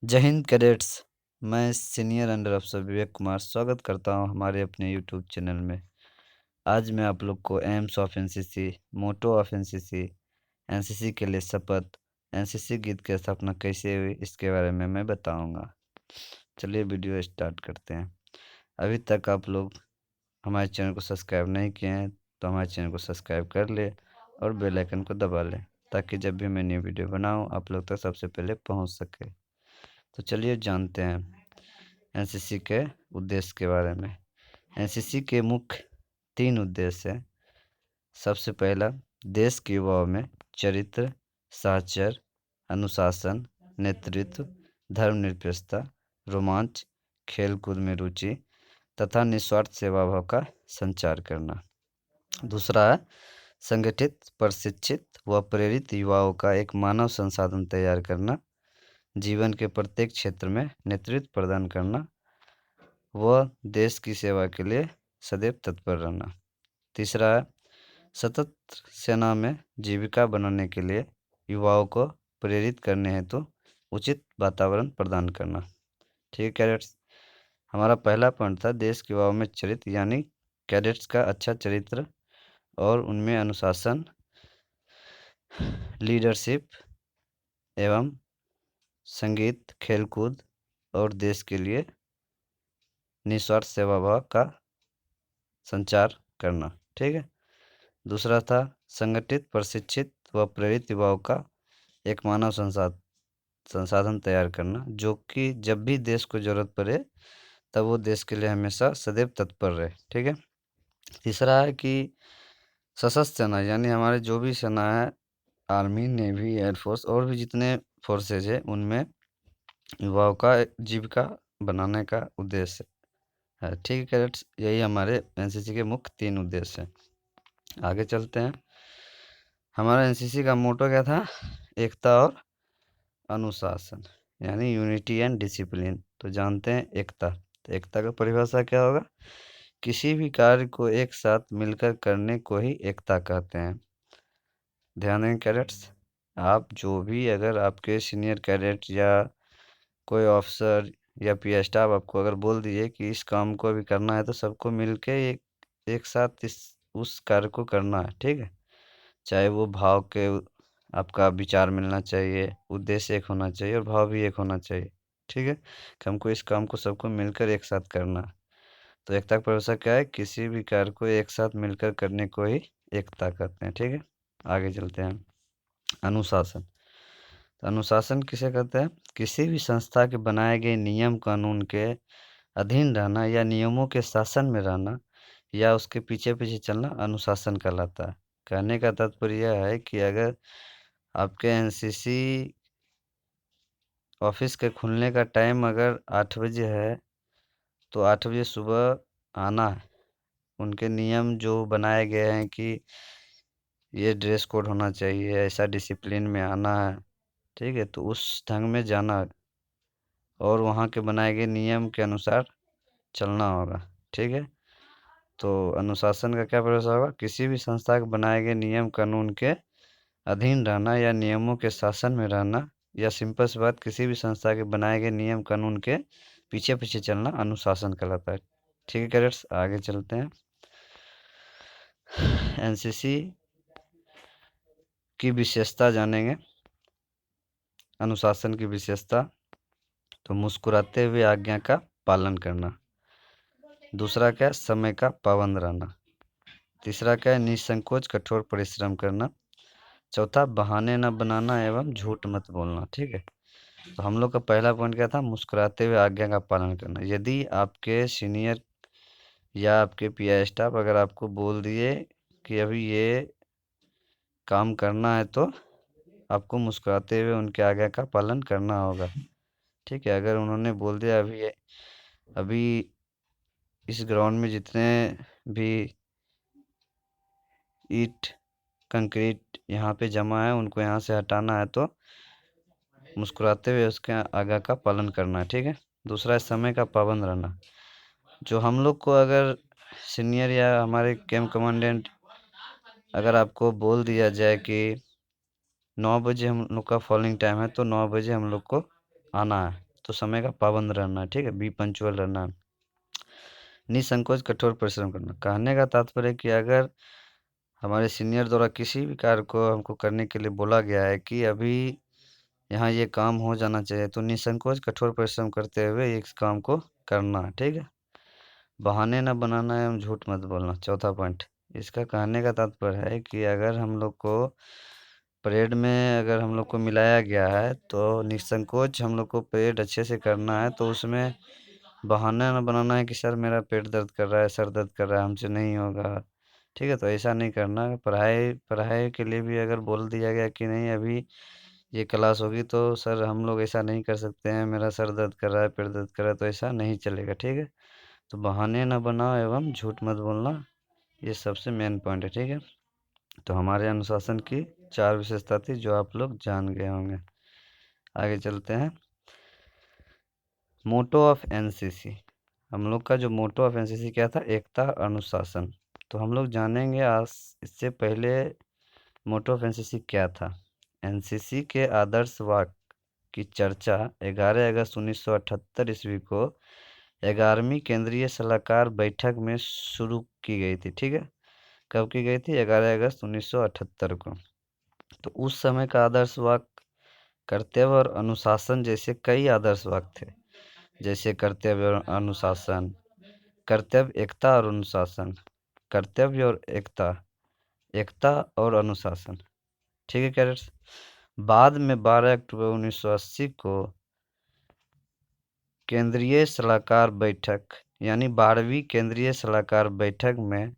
जय हिंद कैडेट्स। मैं senior under अफसर विवेक कुमार स्वागत करता हूं हमारे अपने यूट्यूब चैनल में। आज मैं आप लोग को aims of NCC, motto of NCC, NCC के लिए शपथ, एनसीसी गीत की स्थापना कैसे हुई इसके बारे में मैं बताऊंगा। चलिए वीडियो स्टार्ट करते हैं। अभी तक आप लोग हमारे चैनल को सब्सक्राइब नहीं किए हैं तो हमारे चैनल को सब्सक्राइब कर ले और बेल आइकन को दबा लें ताकि जब भी मैं न्यू वीडियो बनाऊं आप लोग तक सबसे पहले पहुंच सके। तो चलिए जानते हैं एनसीसी के उद्देश्य के बारे में। एनसीसी के मुख्य 3 उद्देश्य हैं। सबसे पहला, देश के युवाओं में चरित्र, साहचर्य, अनुशासन, नेतृत्व, धर्मनिरपेक्षता, रोमांच, खेल-कूद में रुचि तथा निस्वार्थ सेवा भाव का संचार करना। दूसरा है संगठित, प्रशिक्षित व प्रेरित युवाओं का एक मानव संसाधन तैयार करना, जीवन के प्रत्येक क्षेत्र में नेतृत्व प्रदान करना व देश की सेवा के लिए सदैव तत्पर रहना। तीसरा है सशस्त्र सेना में जीविका बनाने के लिए युवाओं को प्रेरित करने हेतु उचित वातावरण प्रदान करना। ठीक है कैडेट्स, हमारा पहला पॉइंट था देश के युवाओं में चरित्र, यानी कैडेट्स का अच्छा चरित्र और उनमें अनुशासन, लीडरशिप एवं संगीत, खेलकूद और देश के लिए निस्वार्थ सेवा भाव का संचार करना। ठीक है। दूसरा था संगठित, प्रशिक्षित व प्रेरित युवाओं का एक मानव संसाधन तैयार करना, जो कि जब भी देश को जरूरत पड़े तब वो देश के लिए हमेशा सदैव तत्पर रहे। ठीक है। तीसरा है कि सशस्त्र सेना, यानी हमारे जो भी सेना है, आर्मी, नेवी, एयरफोर्स और भी जितने फोर्सेज है, उनमें युवाओं का जीविका बनाने का उद्देश्य है। ठीक है कैडेट्स, यही हमारे एनसीसी के मुख्य 3 उद्देश्य हैं। आगे चलते हैं। हमारा एनसीसी का मोटो क्या था? एकता और अनुशासन, यानी यूनिटी एंड डिसिप्लिन। तो जानते हैं एकता। तो एकता का परिभाषा क्या होगा? किसी भी कार्य को एक साथ मिलकर करने को ही एकता कहते हैं। ध्यान दें कैडेट्स, आप जो भी, अगर आपके सीनियर कैडेट या कोई ऑफिसर या पीए स्टाफ आपको अगर बोल दिए कि इस काम को अभी करना है, तो सबको मिलके एक साथ उस कार्य को करना है। ठीक है। चाहे वो भाव के, आपका विचार मिलना चाहिए, उद्देश्य एक होना चाहिए और भाव भी एक होना चाहिए। ठीक है, कि हमको इस काम को सबको मिलकर एक साथ करना है। तो एकता की परिभाषा क्या है? किसी भी कार्य को एक साथ मिलकर करने को ही एकता कहते हैं। ठीक है। आगे चलते हैं। अनुशासन। तो अनुशासन किसे कहते हैं? किसी भी संस्था के बनाए गए नियम कानून के अधीन रहना या नियमों के शासन में रहना या उसके पीछे पीछे चलना अनुशासन कहलाता है। कहने का तात्पर्य यह है कि अगर आपके एनसीसी ऑफिस के खुलने का टाइम अगर 8 बजे है, तो 8 बजे सुबह आना है। उनके नियम जो बनाए गए हैं कि ये ड्रेस कोड होना चाहिए, ऐसा डिसिप्लिन में आना है। ठीक है, तो उस ढंग में जाना है और वहाँ के बनाए गए नियम के अनुसार चलना होगा। ठीक है। तो अनुशासन का क्या परिभाषा होगा? किसी भी संस्था के बनाए गए नियम कानून के अधीन रहना या नियमों के शासन में रहना, या सिंपल सी बात, किसी भी संस्था के बनाए गए नियम कानून के पीछे पीछे चलना अनुशासन कहलाता है। ठीक है कैडेट्स, आगे चलते हैं। एनसीसी की विशेषता जानेंगे। अनुशासन की विशेषता, तो मुस्कुराते हुए आज्ञा का पालन करना। दूसरा क्या है? समय का पाबंद रहना। तीसरा क्या है? निसंकोच कठोर परिश्रम करना। चौथा, बहाने न बनाना एवं झूठ मत बोलना। ठीक है। तो हम लोग का पहला पॉइंट क्या था? मुस्कुराते हुए आज्ञा का पालन करना। यदि आपके सीनियर या आपके पीआई स्टाफ अगर आपको बोल दिए कि अभी ये काम करना है, तो आपको मुस्कुराते हुए उनके आज्ञा का पालन करना होगा। ठीक है। अगर उन्होंने बोल दिया अभी इस ग्राउंड में जितने भी ईंट कंक्रीट यहाँ पे जमा है उनको यहाँ से हटाना है, तो मुस्कुराते हुए उसके आज्ञा का पालन करना है। ठीक है। दूसरा है समय का पाबंद रहना। जो हम लोग को अगर सीनियर या हमारे कैंप कमांडेंट अगर आपको बोल दिया जाए कि 9 बजे हम लोग का फॉलोइंग टाइम है, तो 9 बजे हम लोग को आना है, तो समय का पाबंद रहना, ठीक है, बी पंचुअल रहना, निसंकोच कठोर परिश्रम करना। कहने का तात्पर्य है कि अगर हमारे सीनियर द्वारा किसी भी कार्य को हमको करने के लिए बोला गया है कि अभी यहाँ ये काम हो जाना चाहिए, तो निसंकोच कठोर परिश्रम करते हुए इस काम को करना है, ठीक है। बहाने न बनाना एवं झूठ मत बोलना, चौथा पॉइंट। इसका कहने का तात्पर्य है कि अगर हम लोग को परेड में अगर हम लोग को मिलाया गया है तो निसंकोच हम लोग को परेड अच्छे से करना है, तो उसमें बहाना न बनाना है कि सर मेरा पेट दर्द कर रहा है, सर दर्द कर रहा है, हमसे नहीं होगा, ठीक है। तो ऐसा नहीं करना। पढ़ाई पढ़ाई के लिए भी अगर बोल दिया गया कि नहीं अभी ये क्लास होगी, तो सर हम लोग ऐसा नहीं कर सकते हैं, मेरा सर दर्द कर रहा है, पेट दर्द कर रहा है, तो ऐसा नहीं चलेगा, ठीक है। तो बहाने ना बनाओ एवं झूठ मत बोलना, ये सबसे मेन पॉइंट है, ठीक है। तो हमारे अनुशासन की 4 विशेषता थी जो आप लोग जान गए होंगे। आगे चलते हैं। Motto of NCC. हम लोग का जो मोटो ऑफ एनसीसी क्या था? एकता, अनुशासन। तो हम लोग जानेंगे आज इससे पहले मोटो ऑफ एनसीसी क्या था। एनसीसी के आदर्श वाक्य की चर्चा 11 अगस्त 1978 ईस्वी को 11वीं केंद्रीय सलाहकार बैठक में शुरू की गई थी, ठीक है। कब की गई थी? 11 अगस्त 1978 को। तो उस समय का आदर्श वाक्य कर्तव्य और अनुशासन जैसे कई आदर्श वाक्य थे, जैसे कर्तव्य और अनुशासन, कर्तव्य, एकता और अनुशासन, कर्तव्य और एकता, एकता और अनुशासन, ठीक है कैडेट्स। बाद में 12 अक्टूबर 1980 को केंद्रीय सलाहकार बैठक यानी 12वीं केंद्रीय सलाहकार बैठक में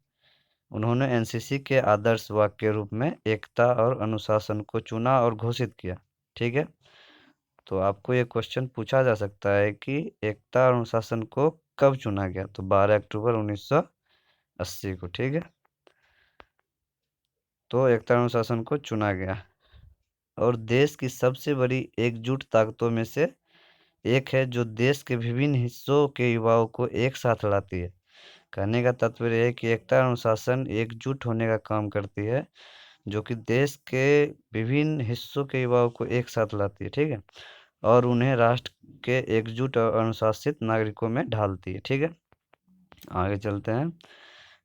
उन्होंने एनसीसी के आदर्श वाक्य के रूप में एकता और अनुशासन को चुना और घोषित किया, ठीक है। तो आपको ये क्वेश्चन पूछा जा सकता है कि एकता और अनुशासन को कब चुना गया? तो 12 अक्टूबर 1980 को, ठीक है। तो एकता और अनुशासन को चुना गया। और देश की सबसे बड़ी एकजुट ताकतों में से एक है जो देश के विभिन्न हिस्सों के युवाओं को एक साथ लाती है। कहने का तात्पर्य है कि एकता और अनुशासन एकजुट होने का काम करती है, जो कि देश के विभिन्न हिस्सों के युवाओं को एक साथ लाती है, ठीक है, और उन्हें राष्ट्र के एकजुट और अनुशासित नागरिकों में ढालती है, ठीक है। आगे चलते हैं।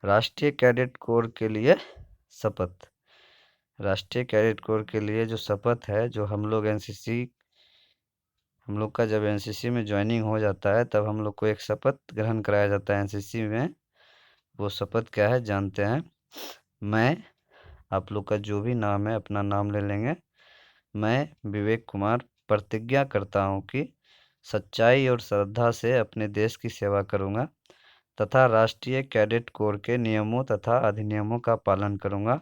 राष्ट्रीय कैडेट कोर के लिए शपथ। राष्ट्रीय कैडेट कोर के लिए जो शपथ है, जो हम लोग हम लोग का जब एनसीसी में ज्वाइनिंग हो जाता है तब हम लोग को एक शपथ ग्रहण कराया जाता है एनसीसी में। वो शपथ क्या है जानते हैं। मैं, आप लोग का जो भी नाम है अपना नाम ले लेंगे। मैं विवेक कुमार प्रतिज्ञा करता हूँ कि सच्चाई और श्रद्धा से अपने देश की सेवा करूँगा तथा राष्ट्रीय कैडेट कोर के नियमों तथा अधिनियमों का पालन करूँगा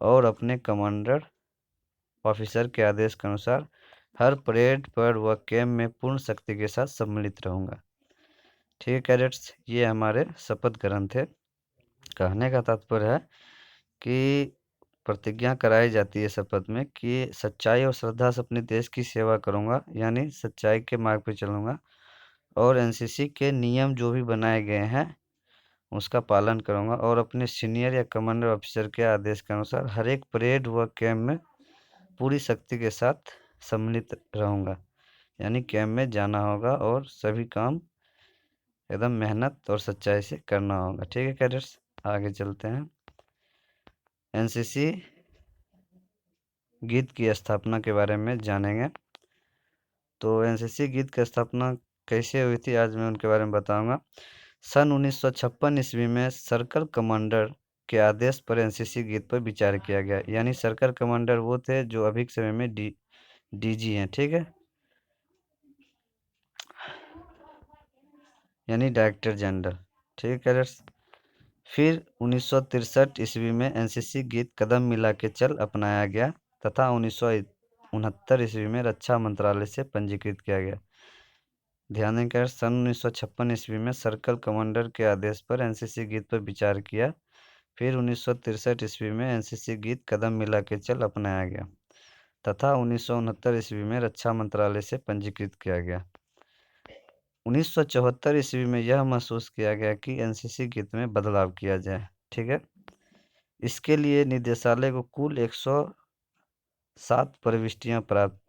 और अपने कमांडर ऑफिसर के आदेश के अनुसार हर परेड पर व कैंप में पूर्ण शक्ति के साथ सम्मिलित रहूँगा, ठीक है कैडेट्स। ये हमारे शपथ ग्रहण थे। कहने का तात्पर्य है कि प्रतिज्ञा कराई जाती है शपथ में कि सच्चाई और श्रद्धा से अपने देश की सेवा करूँगा, यानी सच्चाई के मार्ग पर चलूँगा, और एनसीसी के नियम जो भी बनाए गए हैं उसका पालन करूँगा और अपने सीनियर या कमांडर ऑफिसर के आदेश के अनुसार हर एक परेड व कैंप में पूरी शक्ति के साथ सम्मिलित रहूँगा। यानी कैंप में जाना होगा और सभी काम एकदम मेहनत और सच्चाई से करना होगा, ठीक है कैडेट्स। आगे चलते हैं। एनसीसी गीत की स्थापना के बारे में जानेंगे। तो एनसीसी गीत की स्थापना कैसे हुई थी आज मैं उनके बारे में बताऊंगा। सन 1956 ईस्वी में सर्कल कमांडर के आदेश पर एनसीसी गीत पर विचार किया गया। यानी सर्कल कमांडर वो थे जो अभी के समय में डीजी हैं, ठीक है, यानी डायरेक्टर जनरल, ठीक है कैडेट्स। फिर 1963 ईस्वी में एनसीसी गीत कदम मिला के चल अपनाया गया तथा 1969 ईस्वी में रक्षा मंत्रालय से पंजीकृत किया गया। ध्यान दें कर सन 1956 ईस्वी में सर्कल कमांडर के आदेश पर एनसीसी गीत पर विचार किया। फिर 1963 ईस्वी में एनसीसी गीत कदम मिला के चल अपनाया गया तथा 1969 ईस्वी में रक्षा मंत्रालय से पंजीकृत किया गया। 1974 ईस्वी में यह महसूस किया गया कि एनसीसी गीत में बदलाव किया जाए, ठीक है। इसके लिए निदेशालय को कुल 107 प्रविष्टियां प्राप्त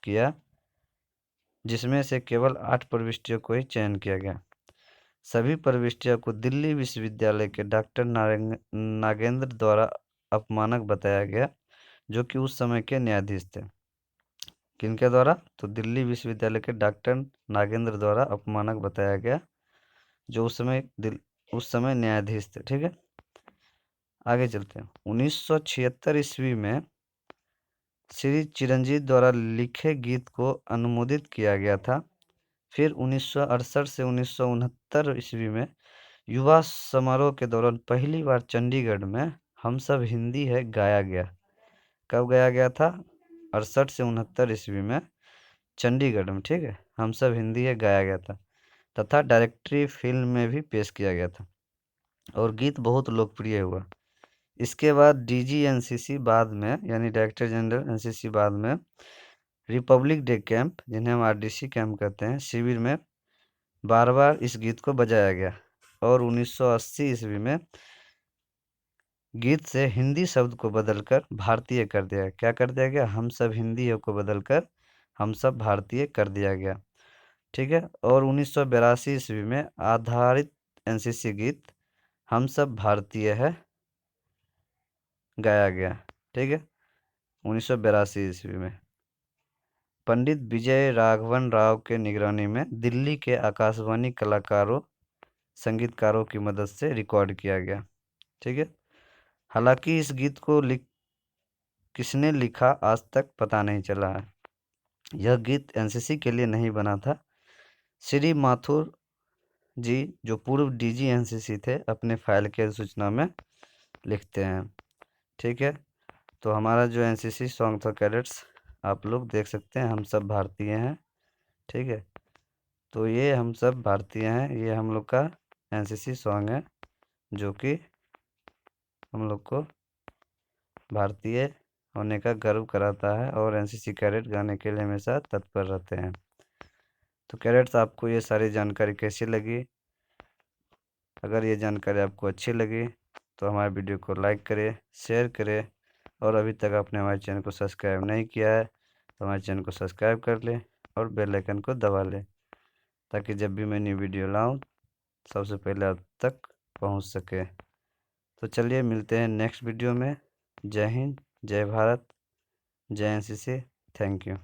किया जिसमें से केवल 8 प्रविष्टियों को ही चयन किया गया। सभी प्रविष्टियों को दिल्ली विश्वविद्यालय के डॉक्टर नागेंद्र द्वारा अपमानक बताया गया, जो कि उस समय के न्यायाधीश थे। किनके द्वारा? तो दिल्ली विश्वविद्यालय के डॉक्टर नागेंद्र द्वारा अपमानक बताया गया, जो उस समय न्यायाधीश थे। ठीक है, आगे चलते हैं। 1976 ईस्वी में श्री चिरंजीव द्वारा लिखे गीत को अनुमोदित किया गया था। फिर 1968 से 1969 ईस्वी में युवा समारोह के दौरान पहली बार चंडीगढ़ में हम सब हिंदी है गाया गया। कब गाया गया था? 68 से 69 ईस्वी में चंडीगढ़ में, ठीक है, हम सब हिंदी है गाया गया था, तथा डायरेक्टरी फिल्म में भी पेश किया गया था और गीत बहुत लोकप्रिय हुआ। इसके बाद डीजी एनसीसी बाद में, यानी डायरेक्टर जनरल एनसीसी बाद में रिपब्लिक डे कैंप, जिन्हें हम आरडीसी कैंप कहते हैं, शिविर में बार बार इस गीत को बजाया गया और 1980 ईस्वी में गीत से हिंदी शब्द को बदलकर भारतीय कर दिया। क्या कर दिया गया? हम सब हिंदी को बदलकर हम सब भारतीय कर दिया गया। ठीक है, और 1982 ईस्वी में आधारित एनसीसी गीत हम सब भारतीय है गाया गया। ठीक है, 1982 ईस्वी में पंडित विजय राघवन राव के निगरानी में दिल्ली के आकाशवाणी कलाकारों संगीतकारों की मदद से रिकॉर्ड किया गया। ठीक है, हालांकि इस गीत को किसने लिखा आज तक पता नहीं चला है। यह गीत एनसीसी के लिए नहीं बना था। श्री माथुर जी, जो पूर्व डीजी एनसीसी थे, अपने फाइल के सूचना में लिखते हैं। ठीक है, तो हमारा जो एनसीसी सॉन्ग था कैडेट्स, आप लोग देख सकते हैं, हम सब भारतीय हैं। ठीक है, तो ये हम सब भारतीय हैं, ये हम लोग का एनसीसी सॉन्ग है, जो कि हम लोग को भारतीय होने का गर्व कराता है और एनसीसी कैडेट गाने के लिए हमेशा तत्पर रहते हैं। तो कैडेट्स, आपको ये सारी जानकारी कैसी लगी? अगर ये जानकारी आपको अच्छी लगी तो हमारे वीडियो को लाइक करें, शेयर करें, और अभी तक आपने हमारे चैनल को सब्सक्राइब नहीं किया है तो हमारे चैनल को सब्सक्राइब कर लें और बेल आइकन को दबा लें, ताकि जब भी मैं न्यू वीडियो लाऊं सबसे पहले आप तक पहुंच सके। तो चलिए मिलते हैं नेक्स्ट वीडियो में। जय हिंद, जय भारत, जय एनसीसी। Thank you.